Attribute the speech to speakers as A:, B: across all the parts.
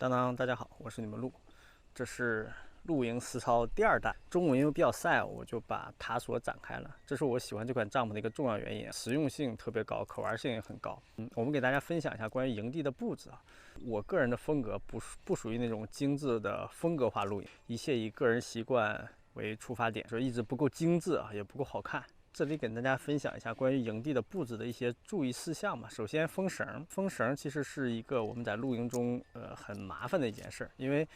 A: 当当，大家好，我是你们陆，这是露营实操第二弹。中午因为比较晒，我就把塔索展开了。这是我喜欢这款帐篷的一个重要原因，实用性特别高，可玩性也很高。我们给大家分享一下关于营地的布置啊。我个人的风格不属于那种精致的风格化露营，一切以个人习惯为出发点，所以一直不够精致啊，也不够好看。这里给大家分享一下关于营地的布置的一些注意事项吧。首先，风绳其实是一个我们在露营中很麻烦的一件事，因为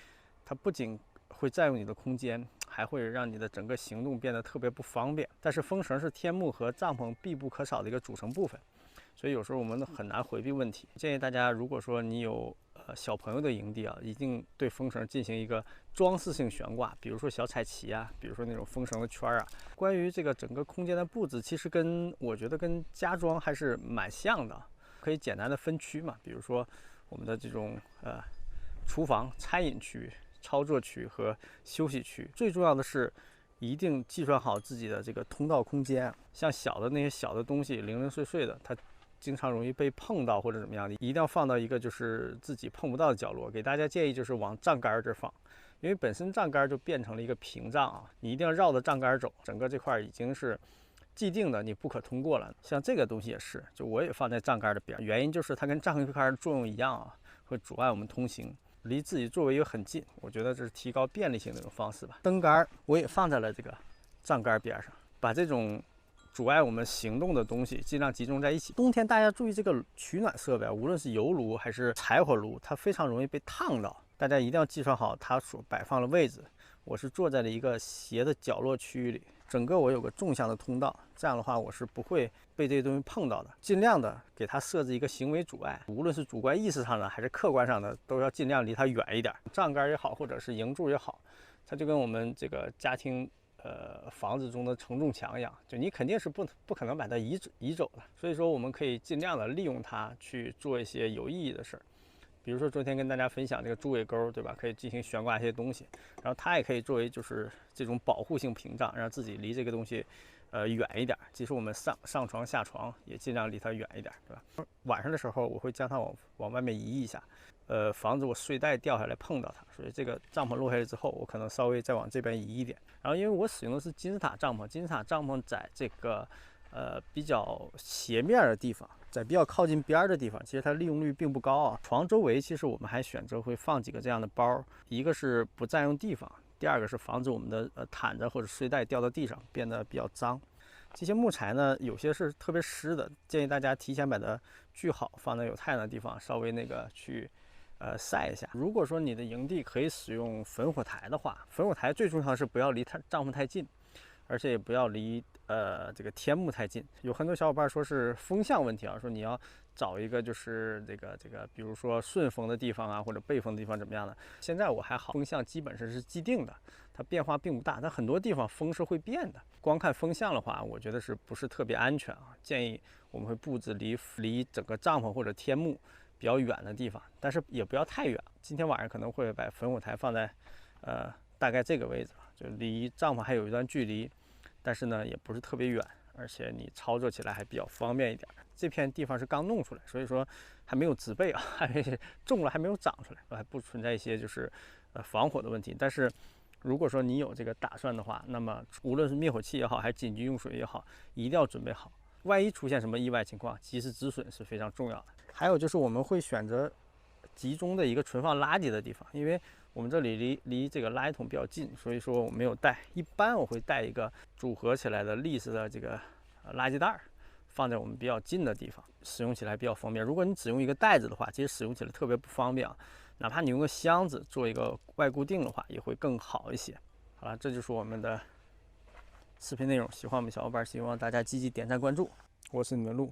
A: 它不仅会占用你的空间，还会让你的整个行动变得特别不方便。但是风绳是天幕和帐篷必不可少的一个组成部分，所以有时候我们很难回避问题。建议大家，如果说你有小朋友的营地啊，一定对风绳进行一个装饰性悬挂，比如说小彩旗啊，比如说那种风绳的圈啊。关于这个整个空间的布置，其实我觉得跟家装还是蛮像的，可以简单的分区嘛，比如说我们的这种厨房、餐饮区、操作区和休息区。最重要的是，一定计算好自己的这个通道空间，像小的那些小的东西，零零碎碎的，它经常容易被碰到或者怎么样的，一定要放到一个就是自己碰不到的角落。给大家建议就是往帐杆这放，因为本身帐杆就变成了一个屏障啊，你一定要绕着帐杆走，整个这块已经是既定的，你不可通过了。像这个东西也是，就我也放在帐杆的边，原因就是它跟帐杆的作用一样啊，会阻碍我们通行。离自己座位又很近，我觉得这是提高便利性的一种方式吧。灯杆我也放在了这个帐杆边上，把这种阻碍我们行动的东西尽量集中在一起。冬天大家注意这个取暖设备，无论是油炉还是柴火炉，它非常容易被烫到，大家一定要计算好它所摆放的位置。我是坐在了一个斜的角落区域里，整个我有个纵向的通道，这样的话我是不会被这些东西碰到的。尽量的给它设置一个行为阻碍，无论是主观意识上的还是客观上的，都要尽量离它远一点。帐杆也好，或者是营柱也好，它就跟我们这个家庭房子中的承重墙一样，就你肯定是不可能把它移走的。所以说我们可以尽量的利用它去做一些有意义的事儿。比如说昨天跟大家分享这个猪尾钩，对吧？可以进行悬挂一些东西，然后它也可以作为就是这种保护性屏障，让自己离这个东西远一点。即使我们上床下床，也尽量离它远一点，对吧？晚上的时候我会将它往外面移一下，防止我睡袋掉下来碰到它。所以这个帐篷落下来之后，我可能稍微再往这边移一点。然后因为我使用的是金字塔帐篷，金字塔帐篷在这个比较斜面的地方，在比较靠近边的地方，其实它利用率并不高啊。床周围其实我们还选择会放几个这样的包，一个是不占用地方，第二个是防止我们的毯子或者睡袋掉到地上变得比较脏。这些木材呢，有些是特别湿的，建议大家提前把它锯好，放在有太阳的地方，稍微那个去晒一下。如果说你的营地可以使用焚火台的话，焚火台最重要的是不要离帐篷太近，而且也不要离这个天幕太近。有很多小伙伴说是风向问题啊，说你要找一个就是这个比如说顺风的地方啊，或者背风的地方怎么样的。现在我还好，风向基本上是既定的，它变化并不大，但很多地方风是会变的。光看风向的话，我觉得是不是特别安全啊？建议我们会布置离整个帐篷或者天幕比较远的地方，但是也不要太远。今天晚上可能会把焚火台放在大概这个位置，就离帐篷还有一段距离，但是呢也不是特别远，而且你操作起来还比较方便一点。这片地方是刚弄出来，所以说还没有植被啊，还种了还没有长出来，还不存在一些就是防火的问题。但是如果说你有这个打算的话，那么无论是灭火器也好，还是紧急用水也好，一定要准备好。万一出现什么意外情况，及时止损是非常重要的。还有就是我们会选择集中的一个存放垃圾的地方，因为我们这里离这个垃圾桶比较近，所以说我没有带。一般我会带一个组合起来的立式的这个垃圾袋，放在我们比较近的地方，使用起来比较方便。如果你只用一个袋子的话，其实使用起来特别不方便啊。哪怕你用个箱子做一个外固定的话，也会更好一些。好了，这就是我们的视频内容。喜欢我们小伙伴，希望大家积极点赞关注。我是你们陆。